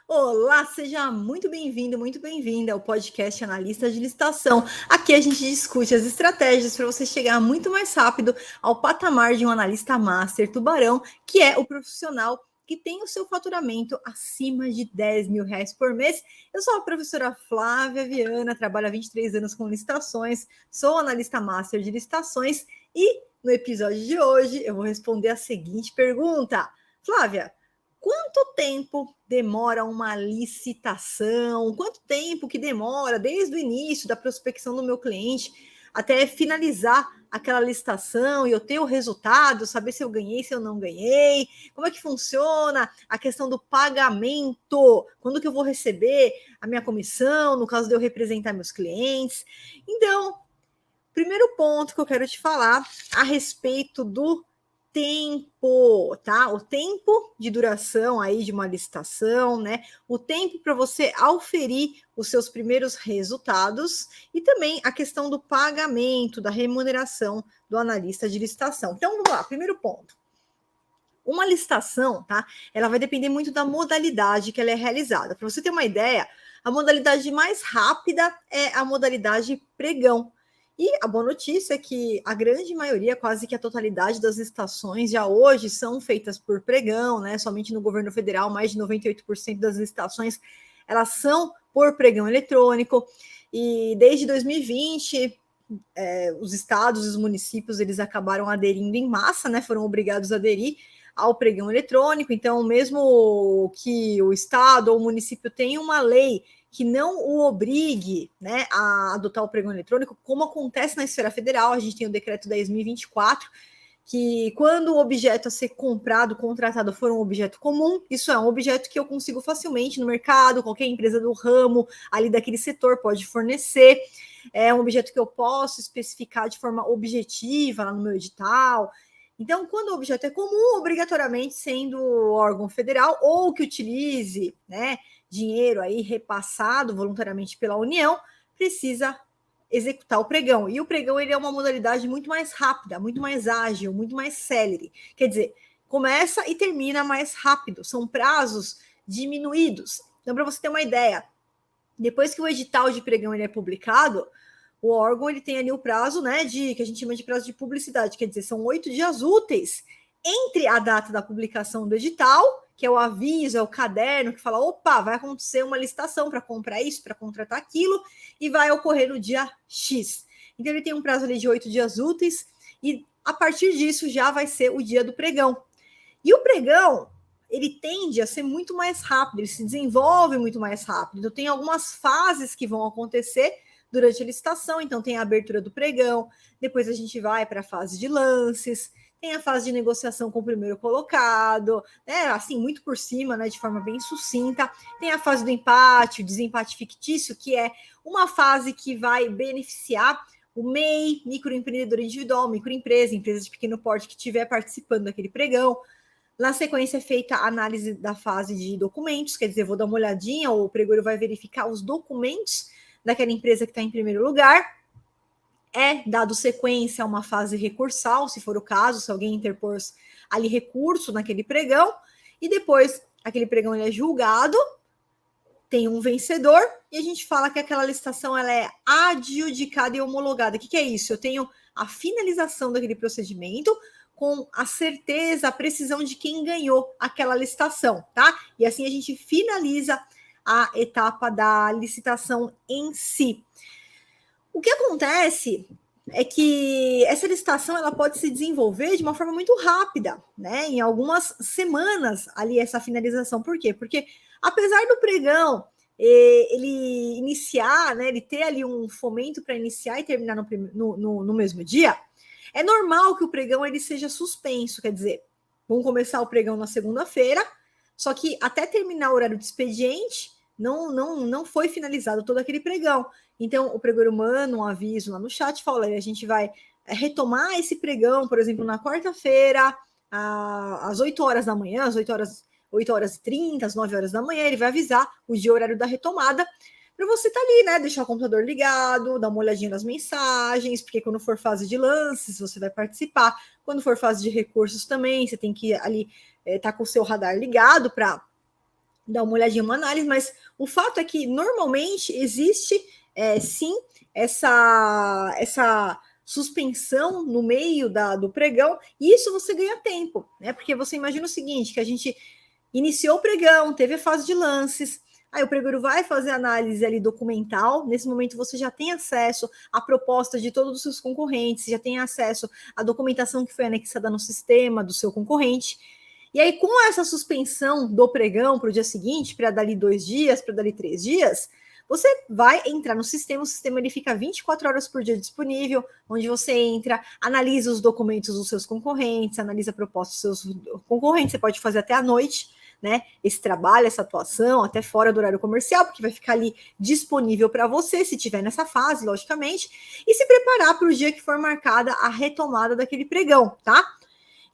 Olá, seja muito bem-vindo, muito bem-vinda ao podcast Analista de Licitação. Aqui a gente discute as estratégias para você chegar muito mais rápido ao patamar de um analista master tubarão, que é o profissional que tem o seu faturamento acima de R$ 10.000 por mês. Eu sou a professora Flávia Viana, trabalho há 23 anos com licitações, sou analista master de licitações e no episódio de hoje eu vou responder a seguinte pergunta. Flávia, quanto tempo demora uma licitação? Quanto tempo que demora desde o início da prospecção do meu cliente até finalizar aquela licitação e eu ter o resultado, saber se eu ganhei, se eu não ganhei? Como é que funciona a questão do pagamento? Quando que eu vou receber a minha comissão, no caso de eu representar meus clientes? Então, primeiro ponto que eu quero te falar a respeito do tempo, tá? O tempo de duração aí de uma licitação, né? O tempo para você auferir os seus primeiros resultados e também a questão do pagamento, da remuneração do analista de licitação. Então, vamos lá, primeiro ponto. Uma licitação, tá? Ela vai depender muito da modalidade que ela é realizada. Para você ter uma ideia, a modalidade mais rápida é a modalidade pregão. E a boa notícia é que a grande maioria, quase que a totalidade das licitações já hoje são feitas por pregão, né? Somente no governo federal, mais de 98% das licitações elas são por pregão eletrônico. E desde 2020, os estados e os municípios eles acabaram aderindo em massa, né? Foram obrigados a aderir ao pregão eletrônico. Então, mesmo que o estado ou o município tenha uma lei que não o obrigue, né, a adotar o pregão eletrônico, como acontece na esfera federal, a gente tem o decreto 10.024, que quando o objeto a ser comprado, contratado for um objeto comum, isso é um objeto que eu consigo facilmente no mercado, qualquer empresa do ramo ali daquele setor pode fornecer, é um objeto que eu posso especificar de forma objetiva lá no meu edital. Então, quando o objeto é comum, obrigatoriamente sendo órgão federal ou que utilize, né, dinheiro aí repassado voluntariamente pela União, precisa executar o pregão. E o pregão ele é uma modalidade muito mais rápida, muito mais ágil, muito mais célere. Quer dizer, começa e termina mais rápido. São prazos diminuídos. Então, para você ter uma ideia, depois que o edital de pregão ele é publicado, o órgão ele tem ali o prazo, né, que a gente chama de prazo de publicidade, quer dizer, são 8 dias úteis entre a data da publicação do edital, que é o aviso, é o caderno que fala, opa, vai acontecer uma licitação para comprar isso, para contratar aquilo, e vai ocorrer no dia X. Então ele tem um prazo ali de 8 dias úteis, e a partir disso já vai ser o dia do pregão. E o pregão, ele tende a ser muito mais rápido, ele se desenvolve muito mais rápido. Então, tem algumas fases que vão acontecer durante a licitação. Então, tem a abertura do pregão, depois a gente vai para a fase de lances, tem a fase de negociação com o primeiro colocado, né? Assim, muito por cima, né? De forma bem sucinta. Tem a fase do empate, o desempate fictício, que é uma fase que vai beneficiar o MEI, microempreendedor individual, microempresa, empresa de pequeno porte que estiver participando daquele pregão. Na sequência é feita a análise da fase de documentos, quer dizer, vou dar uma olhadinha, o pregoeiro vai verificar os documentos daquela empresa que está em primeiro lugar. É dado sequência a uma fase recursal, se for o caso, se alguém interpor ali recurso naquele pregão, e depois aquele pregão ele é julgado, tem um vencedor, e a gente fala que aquela licitação ela é adjudicada e homologada. O que é isso? Eu tenho a finalização daquele procedimento, com a certeza, a precisão de quem ganhou aquela licitação, tá? E assim a gente finaliza a etapa da licitação em si. O que acontece é que essa licitação ela pode se desenvolver de uma forma muito rápida, né? Em algumas semanas ali essa finalização. Por quê? Porque apesar do pregão ele iniciar, né? Ele ter ali um fomento para iniciar e terminar no mesmo dia, é normal que o pregão ele seja suspenso, quer dizer, vamos começar o pregão na segunda-feira, só que até terminar o horário de expediente, não foi finalizado todo aquele pregão. Então, o pregoeiro manda um aviso lá no chat, fala, a gente vai retomar esse pregão, por exemplo, na quarta-feira, às 8 horas da manhã, às 8 horas e 30, às 9 horas da manhã, ele vai avisar o dia e horário da retomada, para você estar ali, né? Deixar o computador ligado, dar uma olhadinha nas mensagens, porque quando for fase de lances, você vai participar. Quando for fase de recursos também, você tem que ali estar com o seu radar ligado para dar uma olhadinha, uma análise, mas o fato é que normalmente existe sim essa suspensão no meio do pregão, e isso você ganha tempo, né? Porque você imagina o seguinte, que a gente iniciou o pregão, teve a fase de lances, aí o pregoeiro vai fazer análise ali documental, nesse momento você já tem acesso à proposta de todos os seus concorrentes, já tem acesso à documentação que foi anexada no sistema do seu concorrente, e aí com essa suspensão do pregão para o dia seguinte, para dali 2 dias, para dali 3 dias, você vai entrar no sistema, o sistema ele fica 24 horas por dia disponível, onde você entra, analisa os documentos dos seus concorrentes, analisa a proposta dos seus concorrentes, você pode fazer até à noite, né? Esse trabalho, essa atuação, até fora do horário comercial, porque vai ficar ali disponível para você, se tiver nessa fase, logicamente, e se preparar para o dia que for marcada a retomada daquele pregão, tá?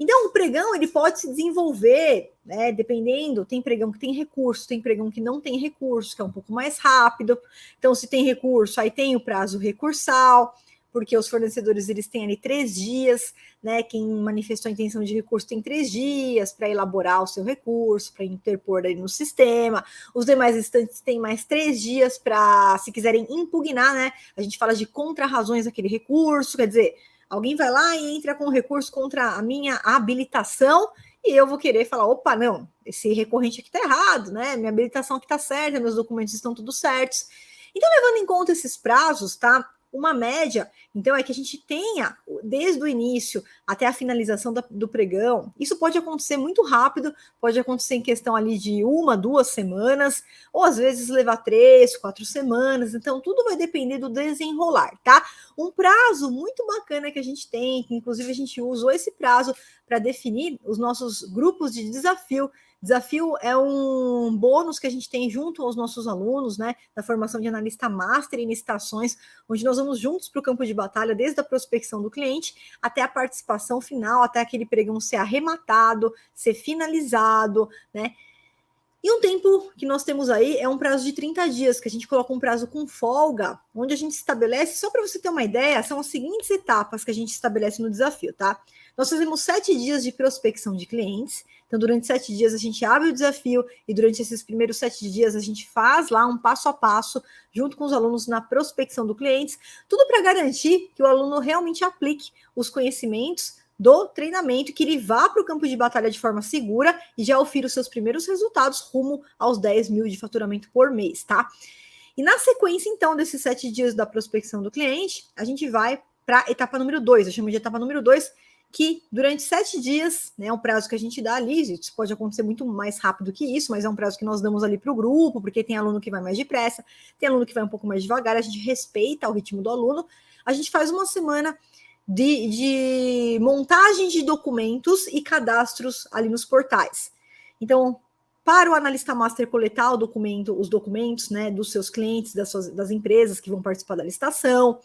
Então, o pregão ele pode se desenvolver, né, dependendo, tem pregão que tem recurso, tem pregão que não tem recurso, que é um pouco mais rápido. Então, se tem recurso, aí tem o prazo recursal, porque os fornecedores eles têm ali 3 dias, né? Quem manifestou a intenção de recurso tem 3 dias para elaborar o seu recurso, para interpor aí no sistema. Os demais instantes têm mais 3 dias para, se quiserem impugnar, né? A gente fala de contra-razões daquele recurso, quer dizer, alguém vai lá e entra com recurso contra a minha habilitação e eu vou querer falar, opa, não, esse recorrente aqui tá errado, né? Minha habilitação aqui tá certa, meus documentos estão tudo certos. Então, levando em conta esses prazos, tá? Uma média, então, é que a gente tenha, desde o início até a finalização do pregão, isso pode acontecer muito rápido, pode acontecer em questão ali de 1, 2 semanas, ou às vezes levar 3, 4 semanas, então tudo vai depender do desenrolar, tá? Um prazo muito bacana que a gente tem, que inclusive a gente usou esse prazo para definir os nossos grupos de desafio. Desafio é um bônus que a gente tem junto aos nossos alunos, né, da formação de analista master em licitações, onde nós vamos juntos para o campo de batalha, desde a prospecção do cliente até a participação final, até aquele pregão ser arrematado, ser finalizado, né? E um tempo que nós temos aí é um prazo de 30 dias, que a gente coloca um prazo com folga, onde a gente estabelece, só para você ter uma ideia, são as seguintes etapas que a gente estabelece no desafio, tá? Nós fazemos 7 dias de prospecção de clientes, então durante 7 dias a gente abre o desafio e durante esses primeiros 7 dias a gente faz lá um passo a passo, junto com os alunos na prospecção do cliente, tudo para garantir que o aluno realmente aplique os conhecimentos do treinamento, que ele vá para o campo de batalha de forma segura e já ofira os seus primeiros resultados rumo aos 10 mil de faturamento por mês, tá? E na sequência, então, desses 7 dias da prospecção do cliente, a gente vai para a etapa número 2, eu chamo de etapa número 2, que durante 7 dias, né, é um prazo que a gente dá ali, isso pode acontecer muito mais rápido que isso, mas é um prazo que nós damos ali para o grupo, porque tem aluno que vai mais depressa, tem aluno que vai um pouco mais devagar, a gente respeita o ritmo do aluno, a gente faz uma semana de montagem de documentos e cadastros ali nos portais. Então, para o analista master coletar os documentos, né, dos seus clientes, das empresas que vão participar da licitação,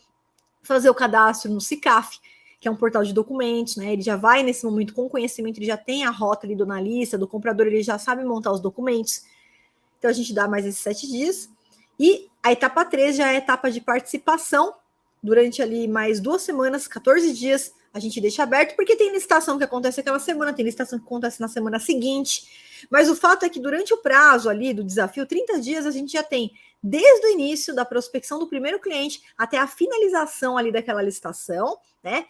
fazer o cadastro no SICAF, que é um portal de documentos, né? Ele já vai nesse momento com conhecimento, ele já tem a rota ali do analista, do comprador, ele já sabe montar os documentos. Então, a gente dá mais esses 7 dias. E a etapa 3 já é a etapa de participação. Durante ali mais 2 semanas, 14 dias, a gente deixa aberto, porque tem licitação que acontece aquela semana, tem licitação que acontece na semana seguinte. Mas o fato é que durante o prazo ali do desafio, 30 dias, a gente já tem, desde o início da prospecção do primeiro cliente até a finalização ali daquela licitação, né?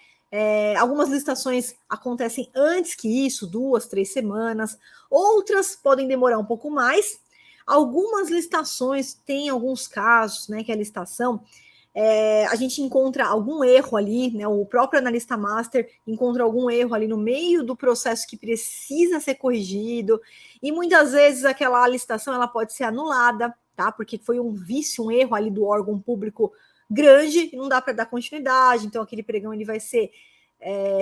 Algumas licitações acontecem antes que isso, 2, 3 semanas, outras podem demorar um pouco mais. Algumas licitações têm alguns casos, né, que a licitação a gente encontra algum erro ali, né? O próprio analista master encontra algum erro ali no meio do processo que precisa ser corrigido, e muitas vezes aquela licitação ela pode ser anulada, tá? Porque foi um vício, um erro ali do órgão público grande, e não dá para dar continuidade, então aquele pregão ele vai ser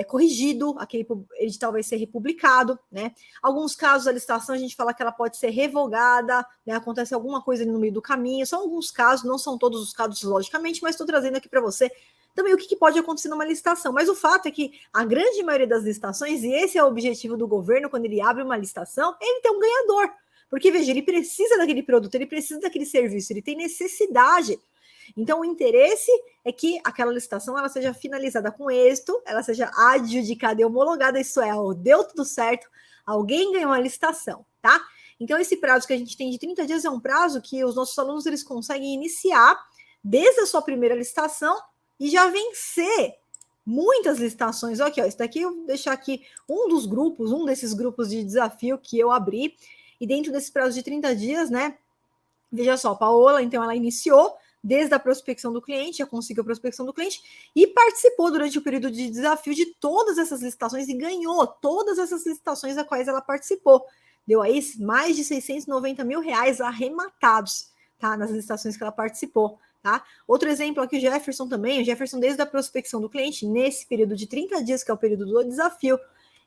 corrigido, aquele edital vai ser republicado, né? Alguns casos a licitação a gente fala que ela pode ser revogada, né? Acontece alguma coisa ali no meio do caminho, são alguns casos, não são todos os casos, logicamente, mas estou trazendo aqui para você também o que pode acontecer numa licitação. Mas o fato é que a grande maioria das licitações, e esse é o objetivo do governo quando ele abre uma licitação, é ele ter um ganhador. Porque, veja, ele precisa daquele produto, ele precisa daquele serviço, ele tem necessidade. Então, o interesse é que aquela licitação ela seja finalizada com êxito, ela seja adjudicada e homologada, isso é, deu tudo certo, alguém ganhou a licitação, tá? Então, esse prazo que a gente tem de 30 dias é um prazo que os nossos alunos eles conseguem iniciar desde a sua primeira licitação e já vencer muitas licitações. Aqui, ó, isso daqui eu vou deixar aqui um desses grupos de desafio que eu abri, e dentro desse prazo de 30 dias, né? Veja só, a Paola, então, ela iniciou desde a prospecção do cliente, já conseguiu a prospecção do cliente e participou durante o período de desafio de todas essas licitações e ganhou todas essas licitações a quais ela participou. Deu aí mais de 690 mil reais arrematados, tá? Nas licitações que ela participou, tá? Outro exemplo aqui, o Jefferson também. O Jefferson, desde a prospecção do cliente, nesse período de 30 dias, que é o período do desafio,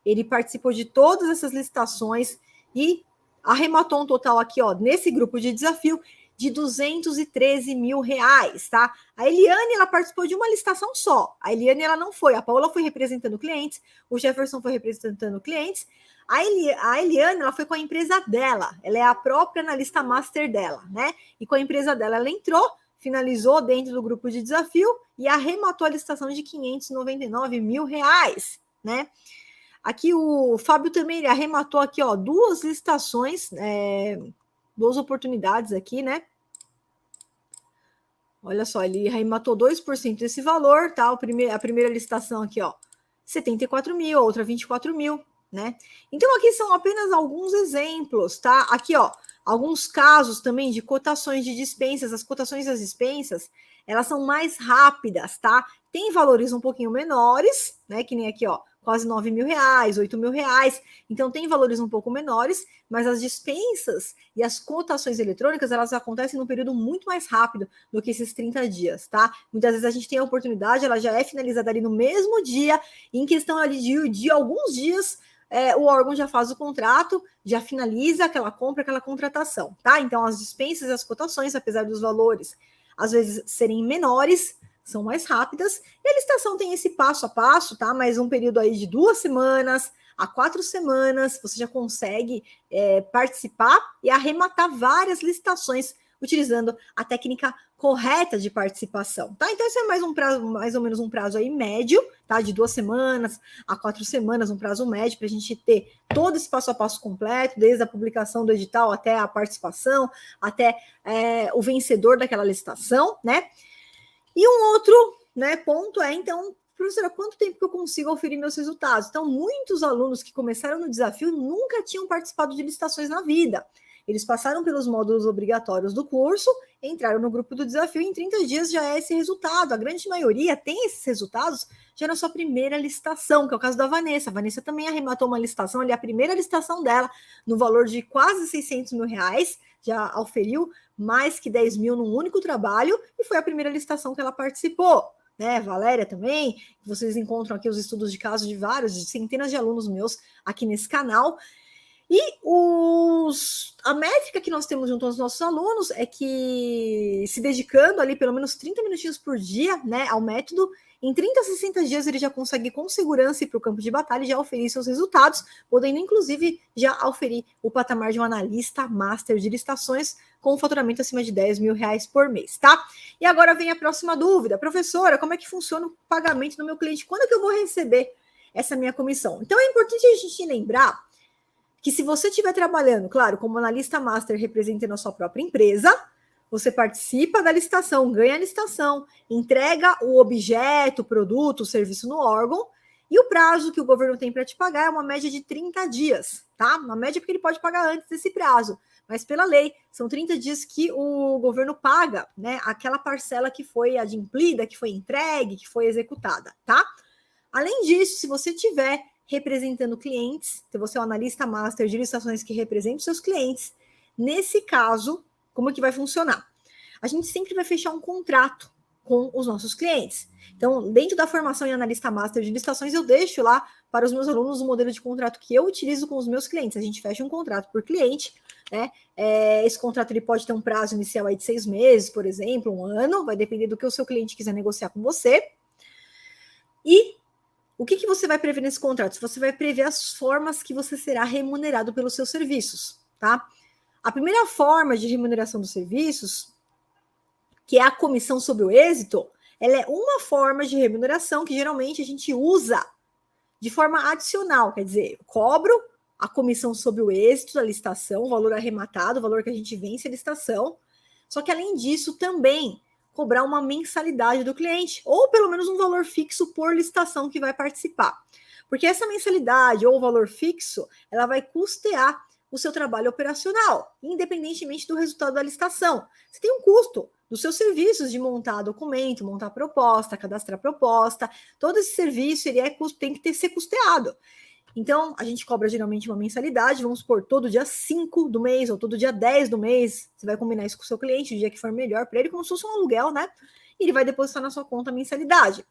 ele participou de todas essas licitações e arrematou um total aqui, ó, nesse grupo de desafio, de 213 mil reais, tá? A Eliane, ela participou de uma licitação só. A Eliane, ela não foi. A Paola foi representando clientes, o Jefferson foi representando clientes. A Eliane, ela foi com a empresa dela. Ela é a própria analista master dela, né? E com a empresa dela, ela entrou, finalizou dentro do grupo de desafio e arrematou a licitação de 599 mil reais, né? Aqui o Fábio também ele arrematou aqui, ó, duas licitações, duas oportunidades aqui, né? Olha só, ele arrematou 2% desse valor, tá? A primeira licitação aqui, ó, 74 mil, a outra 24 mil, né? Então, aqui são apenas alguns exemplos, tá? Aqui, ó, alguns casos também de cotações de dispensas. As cotações das dispensas, elas são mais rápidas, tá? Tem valores um pouquinho menores, né? Que nem aqui, ó, quase 9 mil reais, 8 mil reais. Então, tem valores um pouco menores, mas as dispensas e as cotações eletrônicas, elas acontecem num período muito mais rápido do que esses 30 dias, tá? Muitas vezes a gente tem a oportunidade, ela já é finalizada ali no mesmo dia, em questão ali de alguns dias, o órgão já faz o contrato, já finaliza aquela compra, aquela contratação, tá? Então, as dispensas e as cotações, apesar dos valores às vezes serem menores, são mais rápidas, e a licitação tem esse passo a passo, tá? Mas um período aí de 2 semanas a 4 semanas, você já consegue participar e arrematar várias licitações utilizando a técnica correta de participação, tá? Então, esse é mais um prazo, mais ou menos um prazo aí médio, tá? De 2 semanas a 4 semanas, um prazo médio para a gente ter todo esse passo a passo completo, desde a publicação do edital até a participação, até o vencedor daquela licitação, né? E um outro, né, ponto é, então, professora, quanto tempo que eu consigo oferir meus resultados? Então, muitos alunos que começaram no desafio nunca tinham participado de licitações na vida. Eles passaram pelos módulos obrigatórios do curso, entraram no grupo do desafio e em 30 dias já é esse resultado. A grande maioria tem esses resultados já na sua primeira licitação, que é o caso da Vanessa. A Vanessa também arrematou uma licitação, ali a primeira licitação dela, no valor de quase 600 mil reais, já oferiu mais que 10 mil num único trabalho, e foi a primeira licitação que ela participou. Né, Valéria também, vocês encontram aqui os estudos de caso de de centenas de alunos meus aqui nesse canal. E a métrica que nós temos junto aos nossos alunos é que, se dedicando ali pelo menos 30 minutinhos por dia, né, ao método, em 30 a 60 dias ele já consegue com segurança ir para o campo de batalha e já oferir seus resultados, podendo inclusive já oferir o patamar de um analista master de licitações com um faturamento acima de 10 mil reais por mês, tá? E agora vem a próxima dúvida. Professora, como é que funciona o pagamento do meu cliente? Quando é que eu vou receber essa minha comissão? Então, é importante a gente lembrar que, se você estiver trabalhando, claro, como analista master representando a sua própria empresa, você participa da licitação, ganha a licitação, entrega o objeto, o produto, o serviço no órgão, e o prazo que o governo tem para te pagar é uma média de 30 dias, tá? Uma média porque ele pode pagar antes desse prazo, mas pela lei, são 30 dias que o governo paga, né? Aquela parcela que foi adimplida, que foi entregue, que foi executada, tá? Além disso, se você tiver representando clientes, se você é um analista master de licitações que representa os seus clientes, nesse caso, como é que vai funcionar? A gente sempre vai fechar um contrato com os nossos clientes. Então, dentro da formação em analista master de licitações, eu deixo lá para os meus alunos o modelo de contrato que eu utilizo com os meus clientes. A gente fecha um contrato por cliente, né? Esse contrato ele pode ter um prazo inicial aí de 6 meses, por exemplo, 1 ano, vai depender do que o seu cliente quiser negociar com você. E o que você vai prever nesse contrato? Você vai prever as formas que você será remunerado pelos seus serviços, tá? A primeira forma de remuneração dos serviços, que é a comissão sobre o êxito, ela é uma forma de remuneração que geralmente a gente usa de forma adicional, quer dizer, eu cobro a comissão sobre o êxito da licitação, o valor arrematado, o valor que a gente vence a licitação. Só que, além disso, também cobrar uma mensalidade do cliente, ou pelo menos um valor fixo por licitação que vai participar. Porque essa mensalidade ou o valor fixo, ela vai custear o seu trabalho operacional, independentemente do resultado da licitação. Você tem um custo dos seus serviços de montar documento, montar proposta, cadastrar proposta, todo esse serviço ele tem que ser custeado. Então, a gente cobra geralmente uma mensalidade, vamos supor, todo dia 5 do mês ou todo dia 10 do mês, você vai combinar isso com o seu cliente, o dia que for melhor para ele, como se fosse um aluguel, né? E ele vai depositar na sua conta a mensalidade.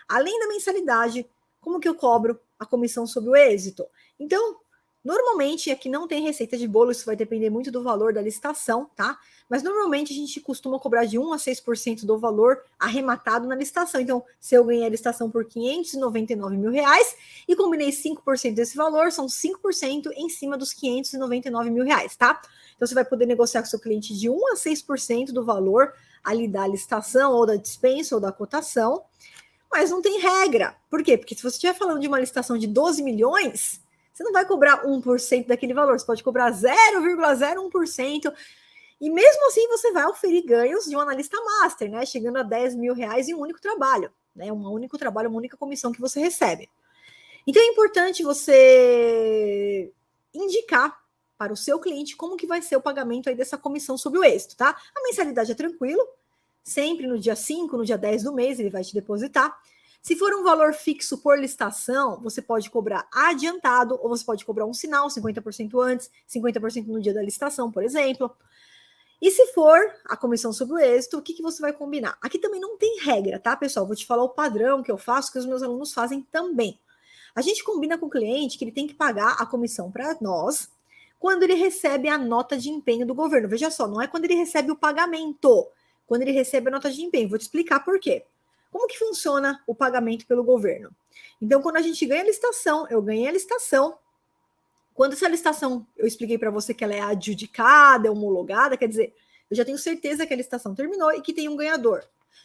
Além da mensalidade, como que eu cobro a comissão sobre o êxito? Então, normalmente, aqui não tem receita de bolo, isso vai depender muito do valor da licitação, tá? Mas normalmente a gente costuma cobrar de 1 a 6% do valor arrematado na licitação. Então, se eu ganhei a licitação por R$599 mil e combinei 5% desse valor, são 5% em cima dos R$599 mil, tá? Então, você vai poder negociar com seu cliente de 1 a 6% do valor ali da licitação, ou da dispensa, ou da cotação, mas não tem regra. Por quê? Porque se você estiver falando de uma licitação de 12 milhões, você não vai cobrar 1% daquele valor, você pode cobrar 0,01%, e mesmo assim você vai oferir ganhos de um analista master, né? Chegando a R$10 mil em um único trabalho, né? Um único trabalho, uma única comissão que você recebe. Então é importante você indicar para o seu cliente como que vai ser o pagamento aí dessa comissão sobre o êxito, tá? A mensalidade é tranquilo, sempre no dia 5, no dia 10 do mês ele vai te depositar. Se for um valor fixo por licitação, você pode cobrar adiantado, ou você pode cobrar um sinal, 50% antes, 50% no dia da licitação, por exemplo. E se for a comissão sobre o êxito, o que você vai combinar? Aqui também não tem regra, tá, pessoal? Vou te falar o padrão que eu faço, que os meus alunos fazem também. A gente combina com o cliente que ele tem que pagar a comissão para nós quando ele recebe a nota de empenho do governo. Veja só, não é quando ele recebe o pagamento, quando ele recebe a nota de empenho. Vou te explicar por quê. Como que funciona o pagamento pelo governo? Então, quando a gente ganha a licitação, eu ganhei a licitação. Quando essa licitação, eu expliquei para você que ela é adjudicada, é homologada, quer dizer, eu já tenho certeza que a licitação terminou e que tem um ganhador.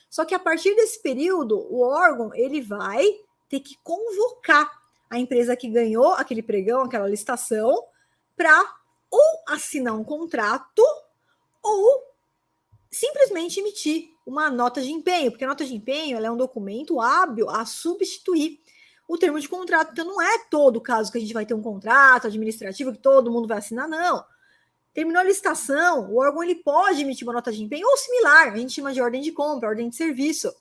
Só que a partir desse período, o órgão, ele vai ter que convocar a empresa que ganhou aquele pregão, aquela licitação, para ou assinar um contrato ou simplesmente emitir uma nota de empenho, porque a nota de empenho ela é um documento hábil a substituir o termo de contrato. Então, não é todo caso que a gente vai ter um contrato administrativo que todo mundo vai assinar, não. Terminou a licitação, o órgão ele pode emitir uma nota de empenho ou similar, a gente chama de ordem de compra, ordem de serviço.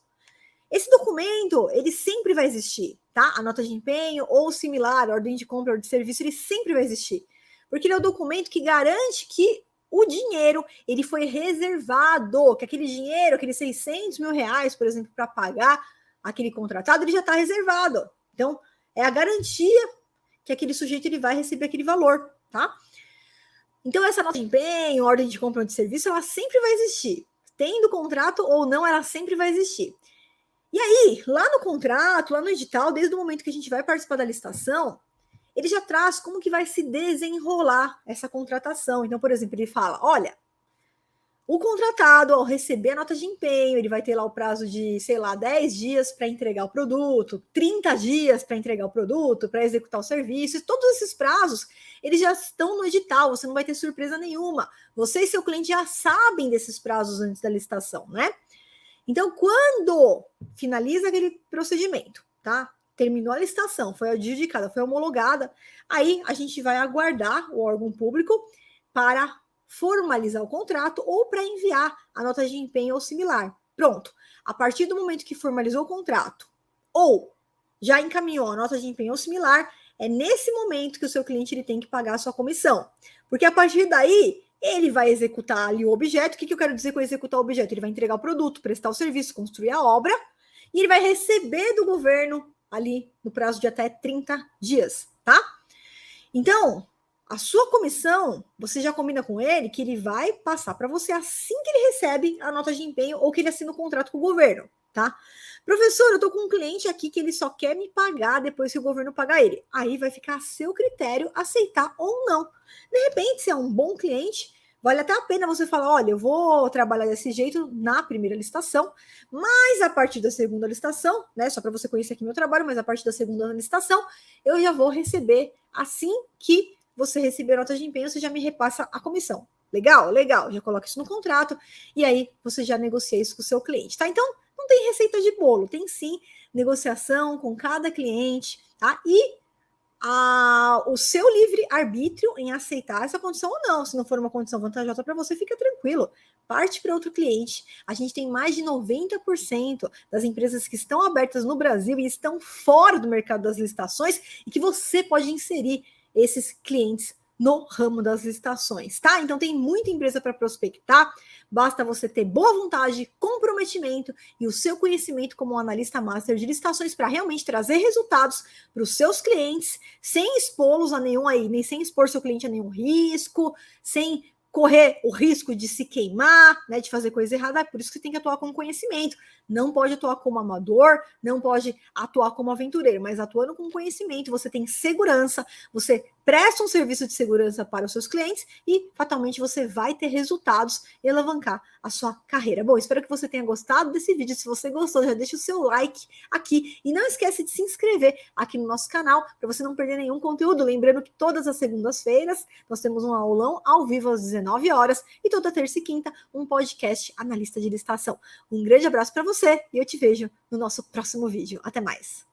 Esse documento, ele sempre vai existir, tá? A nota de empenho ou similar, ordem de compra, ordem de serviço, ele sempre vai existir. Porque ele é o documento que garante que o dinheiro, ele foi reservado, que aquele dinheiro, aqueles R$600 mil, por exemplo, para pagar aquele contratado, ele já está reservado. Então, é a garantia que aquele sujeito ele vai receber aquele valor, tá? Então, essa nota de empenho, ordem de compra ou de serviço, ela sempre vai existir. Tendo contrato ou não, ela sempre vai existir. E aí, lá no contrato, lá no edital, desde o momento que a gente vai participar da licitação, ele já traz como que vai se desenrolar essa contratação. Então, por exemplo, ele fala, olha, o contratado, ao receber a nota de empenho, ele vai ter lá o prazo de, 10 dias para entregar o produto, 30 dias para entregar o produto, para executar o serviço. E todos esses prazos, eles já estão no edital, você não vai ter surpresa nenhuma. Você e seu cliente já sabem desses prazos antes da licitação, né? Então, quando finaliza aquele procedimento, tá? Terminou a licitação, foi adjudicada, foi homologada, aí a gente vai aguardar o órgão público para formalizar o contrato ou para enviar a nota de empenho ou similar. Pronto. A partir do momento que formalizou o contrato ou já encaminhou a nota de empenho ou similar, é nesse momento que o seu cliente ele tem que pagar a sua comissão. Porque a partir daí, ele vai executar ali o objeto. O que eu quero dizer com executar o objeto? Ele vai entregar o produto, prestar o serviço, construir a obra, e ele vai receber do governo ali no prazo de até 30 dias, tá? Então, a sua comissão, você já combina com ele que ele vai passar para você assim que ele recebe a nota de empenho ou que ele assina o contrato com o governo, tá? Professor, eu tô com um cliente aqui que ele só quer me pagar depois que o governo pagar ele. Aí vai ficar a seu critério aceitar ou não. De repente, se é um bom cliente, vale até a pena você falar, olha, eu vou trabalhar desse jeito na primeira licitação, mas a partir da segunda licitação, né, só para você conhecer aqui meu trabalho, mas a partir da segunda licitação, eu já vou receber assim que você receber nota de empenho, você já me repassa a comissão. Legal? Legal. Já coloca isso no contrato e aí você já negocia isso com o seu cliente, tá? Então, não tem receita de bolo, tem sim negociação com cada cliente, tá? E o seu livre-arbítrio em aceitar essa condição ou não. Se não for uma condição vantajosa para você, fica tranquilo. Parte para outro cliente. A gente tem mais de 90% das empresas que estão abertas no Brasil e estão fora do mercado das licitações e que você pode inserir esses clientes no ramo das licitações, tá? Então tem muita empresa para prospectar, basta você ter boa vontade, comprometimento e o seu conhecimento como analista master de licitações para realmente trazer resultados para os seus clientes, sem expô-los a nenhum aí, nem sem expor seu cliente a nenhum risco, sem correr o risco de se queimar, né, de fazer coisa errada. Por isso que você tem que atuar com conhecimento. Não pode atuar como amador, não pode atuar como aventureiro, mas atuando com conhecimento, você tem segurança, você presta um serviço de segurança para os seus clientes e fatalmente você vai ter resultados e alavancar a sua carreira. Bom, espero que você tenha gostado desse vídeo. Se você gostou, já deixa o seu like aqui e não esquece de se inscrever aqui no nosso canal para você não perder nenhum conteúdo. Lembrando que todas as segundas-feiras nós temos um aulão ao vivo às 19 horas e toda terça e quinta um podcast analista de licitação. Um grande abraço para você e eu te vejo no nosso próximo vídeo. Até mais!